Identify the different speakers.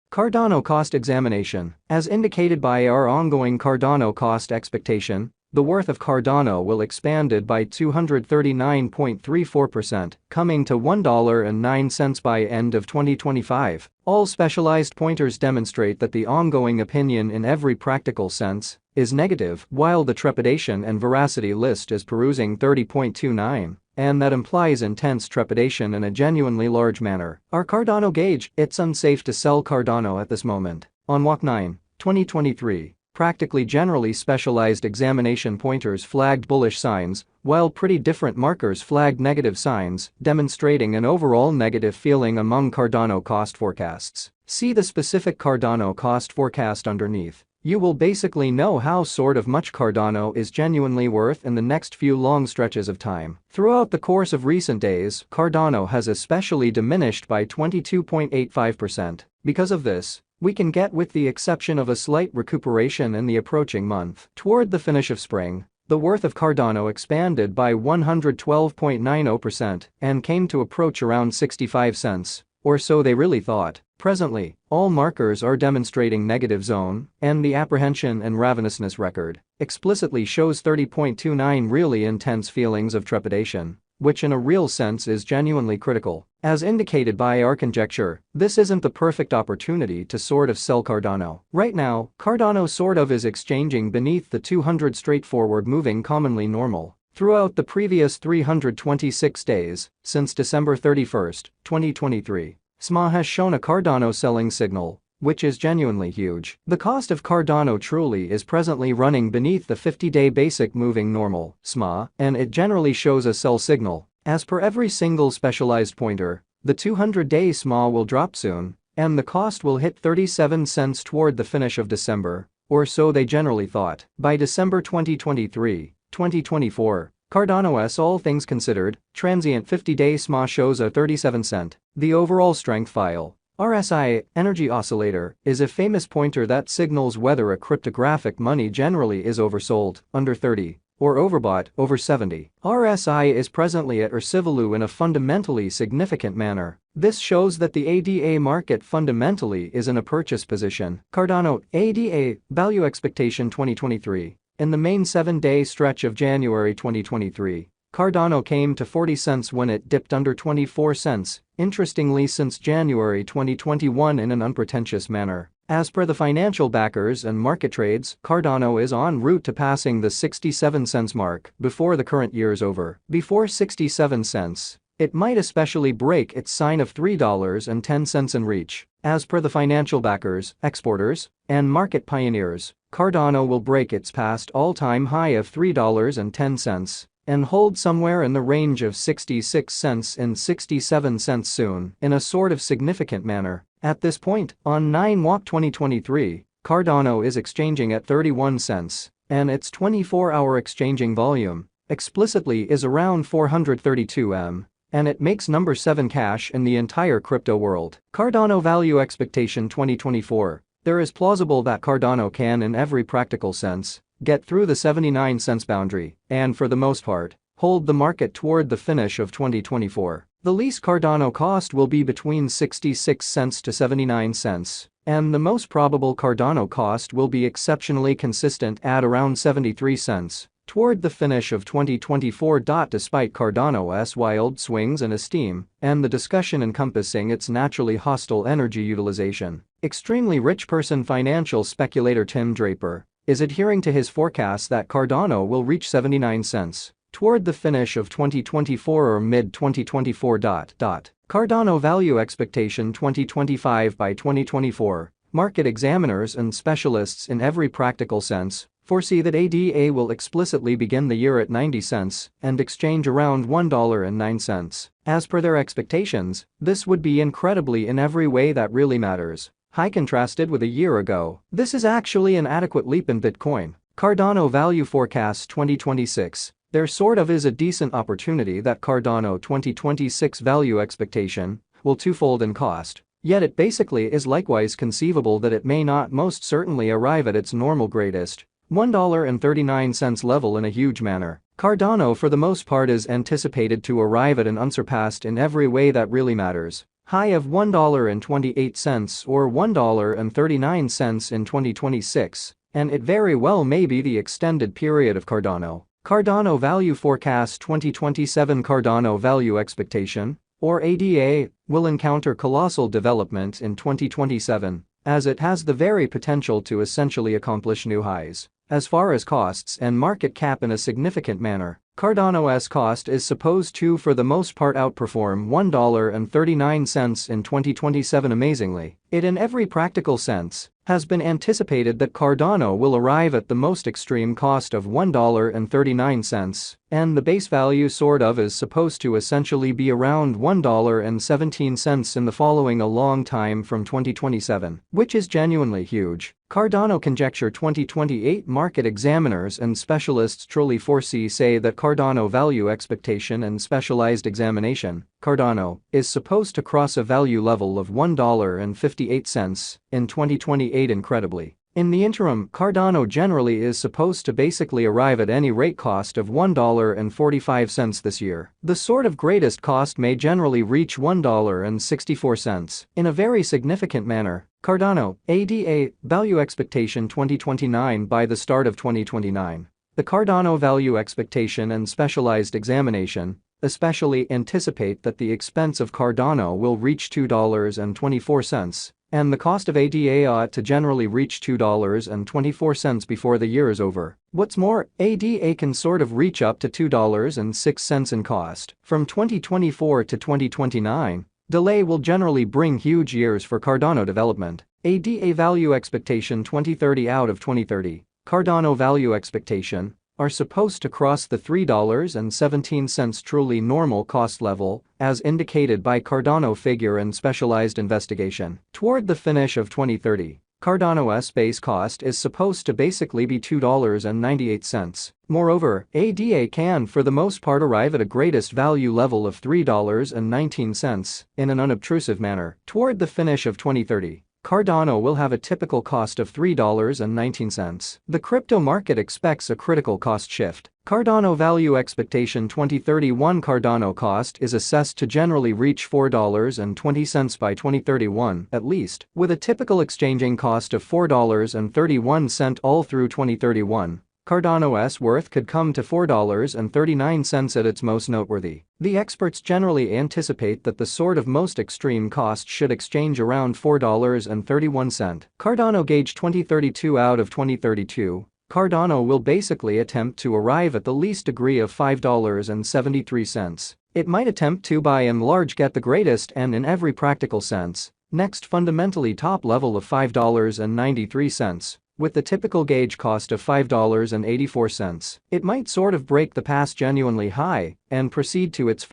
Speaker 1: Cardano cost examination. As indicated by our ongoing Cardano cost expectation, the worth of Cardano will expanded by 239.34%, coming to $1.09 by end of 2025. All specialized pointers demonstrate that the ongoing opinion in every practical sense is negative, while the trepidation and veracity list is perusing 30.29, and that implies intense trepidation in a genuinely large manner. Our Cardano gauge, it's unsafe to sell Cardano at this moment. On walk 9, 2023. Practically generally specialized examination pointers flagged bullish signs, while pretty different markers flagged negative signs, demonstrating an overall negative feeling among Cardano cost forecasts. See the specific Cardano cost forecast underneath. You will basically know how sort of much Cardano is genuinely worth in the next few long stretches of time. Throughout the course of recent days, Cardano has especially diminished by 22.85%. Because of this, we can get, with the exception of a slight recuperation in the approaching month. Toward the finish of spring, the worth of Cardano expanded by 112.90% and came to approach around 65 cents, or so they really thought. Presently, all markers are demonstrating negative zone, and the apprehension and ravenousness record explicitly shows 30.29 really intense feelings of trepidation, which in a real sense is genuinely critical. As indicated by our conjecture, this isn't the perfect opportunity to sort of sell Cardano. Right now, Cardano sort of is exchanging beneath the 200 straightforward moving commonly normal. Throughout the previous 326 days, since December 31, 2023, SMA has shown a Cardano selling signal, which is genuinely huge. The cost of Cardano truly is presently running beneath the 50-day basic moving normal, SMA, and it generally shows a sell signal. As per every single specialized pointer, the 200-day SMA will drop soon, and the cost will hit 37 cents toward the finish of December, or so they generally thought. By December 2023, 2024, Cardano's all things considered, transient 50-day SMA shows a 37 cent. The overall strength file, RSI, energy oscillator, is a famous pointer that signals whether a cryptographic money generally is oversold, under 30, or overbought, over 70. RSI is presently at Ursivalu in a fundamentally significant manner. This shows that the ADA market fundamentally is in a purchase position. Cardano, ADA, value expectation 2023. In the main 7-day stretch of January 2023, Cardano came to 40 cents when it dipped under 24 cents, interestingly since January 2021 in an unpretentious manner. As per the financial backers and market trades, Cardano is en route to passing the 67 cents mark before the current year's over. Before 67 cents, it might especially break its sign of $3.10 in reach. As per the financial backers, exporters, and market pioneers, Cardano will break its past all-time high of $3.10 and hold somewhere in the range of 66 cents and 67 cents soon, in a sort of significant manner. At this point, on 9 walk 2023, Cardano is exchanging at 31 cents, and its 24-hour exchanging volume explicitly is around 432 M, and it makes number 7 cash in the entire crypto world. Cardano value expectation 2024. There is plausible that Cardano can, in every practical sense, get through the 79 cents boundary, and for the most part, hold the market toward the finish of 2024. The least Cardano cost will be between 66 cents to 79 cents, and the most probable Cardano cost will be exceptionally consistent at around 73 cents toward the finish of 2024. Despite Cardano's wild swings in esteem and the discussion encompassing its naturally hostile energy utilization, extremely rich person financial speculator Tim Draper is adhering to his forecast that Cardano will reach 79 cents toward the finish of 2024 or mid-2024. Cardano value expectation 2025. By 2024, market examiners and specialists in every practical sense foresee that ADA will explicitly begin the year at 90 cents and exchange around $1.09. As per their expectations, this would be incredibly in every way that really matters. High contrasted with a year ago, this is actually an adequate leap in Bitcoin. Cardano value forecast 2026. There sort of is a decent opportunity that Cardano 2026 value expectation will twofold in cost, yet it basically is likewise conceivable that it may not most certainly arrive at its normal greatest $1.39 level in a huge manner. Cardano for the most part is anticipated to arrive at an unsurpassed in every way that really matters high of $1.28 or $1.39 in 2026, and it very well may be the extended period of Cardano. Cardano Value Forecast 2027. Cardano Value Expectation, or ADA, will encounter colossal development in 2027, as it has the very potential to essentially accomplish new highs as far as costs and market cap in a significant manner. Cardano's cost is supposed to for the most part outperform $1.39 in 2027. Amazingly, it in every practical sense has been anticipated that Cardano will arrive at the most extreme cost of $1.39, and the base value sort of is supposed to essentially be around $1.17 in the following a long time from 2027, which is genuinely huge. Cardano Conjecture 2028. Market examiners and specialists truly foresee say that Cardano Value Expectation and Specialized Examination, Cardano, is supposed to cross a value level of $1.58 in 2028. Incredibly, in the interim, Cardano generally is supposed to basically arrive at any rate cost of $1.45 this year. The sort of greatest cost may generally reach $1.64 in a very significant manner. Cardano, ADA, Value Expectation 2029. By the start of 2029, the Cardano Value Expectation and Specialized Examination especially anticipate that the expense of Cardano will reach $2.24, and the cost of ADA ought to generally reach $2.24 before the year is over. What's more, ADA can sort of reach up to $2.06 in cost. From 2024 to 2029, delay will generally bring huge years for Cardano development. ADA Value Expectation 2030. Out of 2030, Cardano Value Expectation are supposed to cross the $3.17 truly normal cost level, as indicated by Cardano Figure and Specialized Investigation. Toward the finish of 2030, Cardano's base cost is supposed to basically be $2.98. Moreover, ADA can for the most part arrive at a greatest value level of $3.19 in an unobtrusive manner. Toward the finish of 2030, Cardano will have a typical cost of $3.19. The crypto market expects a critical cost shift. Cardano Value Expectation 2031. Cardano cost is assessed to generally reach $4.20 by 2031 at least, with a typical exchanging cost of $4.31 all through 2031. Cardano's worth could come to $4.39 at its most noteworthy. The experts generally anticipate that the sort of most extreme cost should exchange around $4.31. Cardano Gauge 2032. Out of 2032, Cardano will basically attempt to arrive at the least degree of $5.73. It might attempt to by and large get the greatest and in every practical sense, next fundamentally top level of $5.93. With the typical gauge cost of $5.84, it might sort of break the past genuinely high and proceed to its